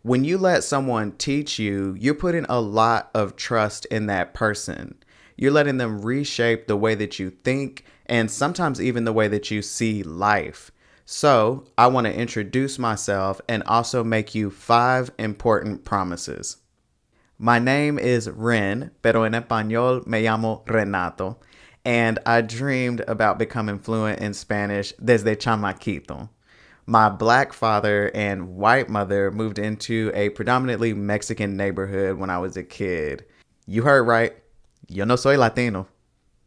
When you let someone teach you, you're putting a lot of trust in that person. You're letting them reshape the way that you think and sometimes even the way that you see life. So, I want to introduce myself and also make you 5 important promises. My name is Ren, pero en español me llamo Renato, and I dreamed about becoming fluent in Spanish desde chamaquito. My black father and white mother moved into a predominantly Mexican neighborhood when I was a kid. You heard right. Yo no soy Latino.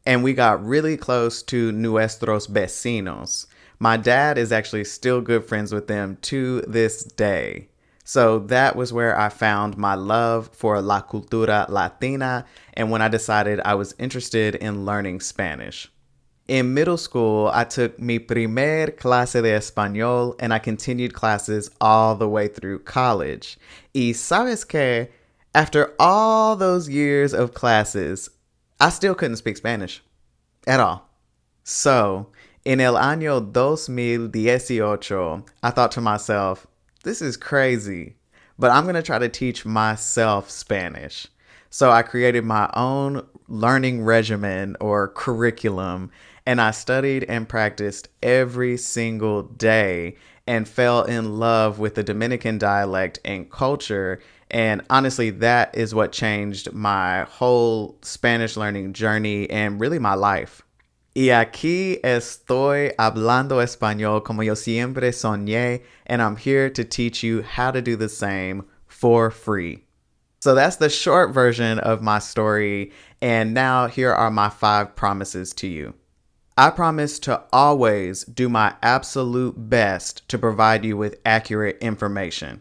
And we got really close to nuestros vecinos. My dad is actually still good friends with them to this day. So that was where I found my love for la cultura latina and when I decided I was interested in learning Spanish. In middle school, I took mi primer clase de español and I continued classes all the way through college. Y sabes que, after all those years of classes, I still couldn't speak Spanish at all. So, en el año 2018, I thought to myself, this is crazy, but I'm going to try to teach myself Spanish. So I created my own learning regimen or curriculum, and I studied and practiced every single day and fell in love with the Dominican dialect and culture. And honestly, that is what changed my whole Spanish learning journey and really my life. Y aquí estoy hablando español como yo siempre soñé, and I'm here to teach you how to do the same for free. So that's the short version of my story, and now here are my 5 promises to you. I promise to always do my absolute best to provide you with accurate information.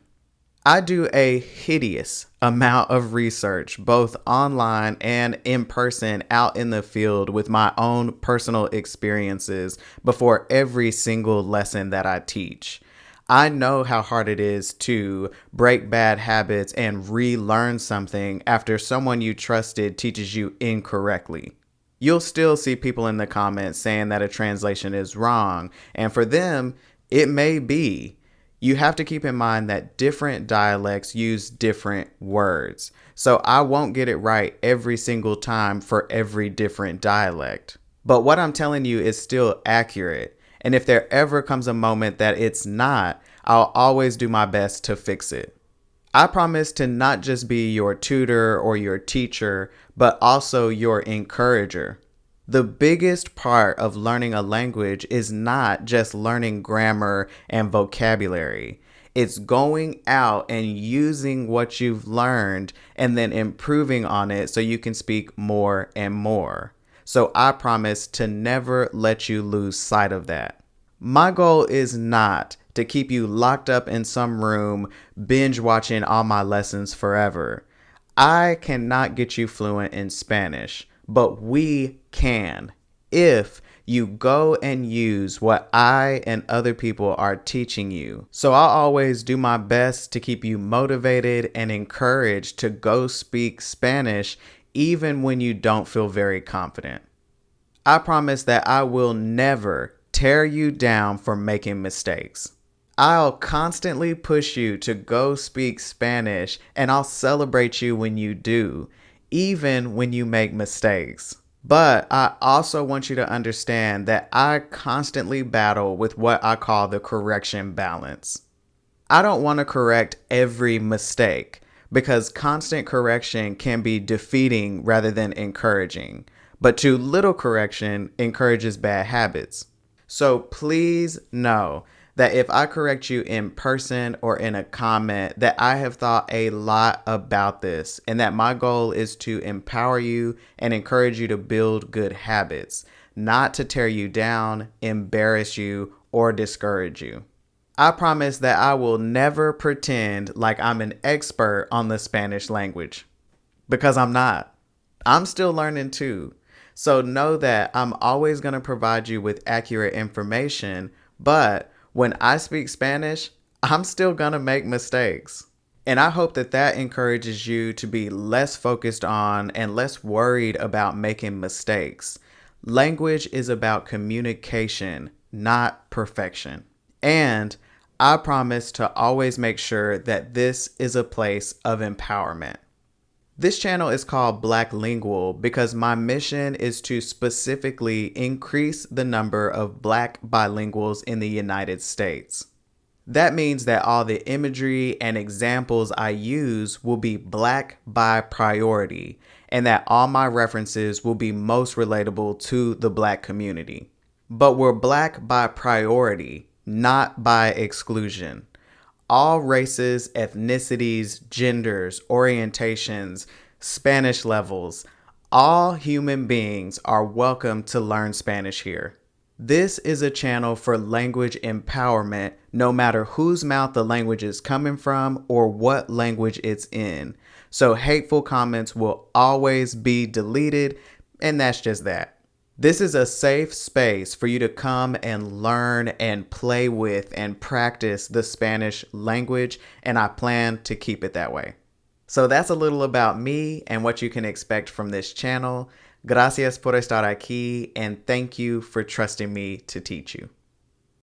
I do a hideous amount of research, both online and in person out in the field with my own personal experiences before every single lesson that I teach. I know how hard it is to break bad habits and relearn something after someone you trusted teaches you incorrectly. You'll still see people in the comments saying that a translation is wrong, and for them, it may be. You have to keep in mind that different dialects use different words. So I won't get it right every single time for every different dialect. But what I'm telling you is still accurate. And if there ever comes a moment that it's not, I'll always do my best to fix it. I promise to not just be your tutor or your teacher, but also your encourager. The biggest part of learning a language is not just learning grammar and vocabulary. It's going out and using what you've learned and then improving on it so you can speak more and more. So I promise to never let you lose sight of that. My goal is not to keep you locked up in some room binge watching all my lessons forever. I cannot get you fluent in Spanish, but we can if you go and use what I and other people are teaching you. So I'll always do my best to keep you motivated and encouraged to go speak Spanish even when you don't feel very confident. I promise that I will never tear you down for making mistakes. I'll constantly push you to go speak Spanish, and I'll celebrate you when you do, even when you make mistakes. But I also want you to understand that I constantly battle with what I call the correction balance. I don't want to correct every mistake because constant correction can be defeating rather than encouraging. But too little correction encourages bad habits. So please know that if I correct you in person or in a comment, that I have thought a lot about this and that my goal is to empower you and encourage you to build good habits, not to tear you down, embarrass you, or discourage you. I promise that I will never pretend like I'm an expert on the Spanish language because I'm not. I'm still learning too. So know that I'm always going to provide you with accurate information, but when I speak Spanish, I'm still gonna make mistakes. And I hope that that encourages you to be less focused on and less worried about making mistakes. Language is about communication, not perfection. And I promise to always make sure that this is a place of empowerment. This channel is called Blacklingual because my mission is to specifically increase the number of Black bilinguals in the United States. That means that all the imagery and examples I use will be Black by priority, and that all my references will be most relatable to the Black community. But we're Black by priority, not by exclusion. All races, ethnicities, genders, orientations, Spanish levels, all human beings are welcome to learn Spanish here. This is a channel for language empowerment, no matter whose mouth the language is coming from or what language it's in. So hateful comments will always be deleted, and that's just that. This is a safe space for you to come and learn and play with and practice the Spanish language, and I plan to keep it that way. So that's a little about me and what you can expect from this channel. Gracias por estar aquí, and thank you for trusting me to teach you.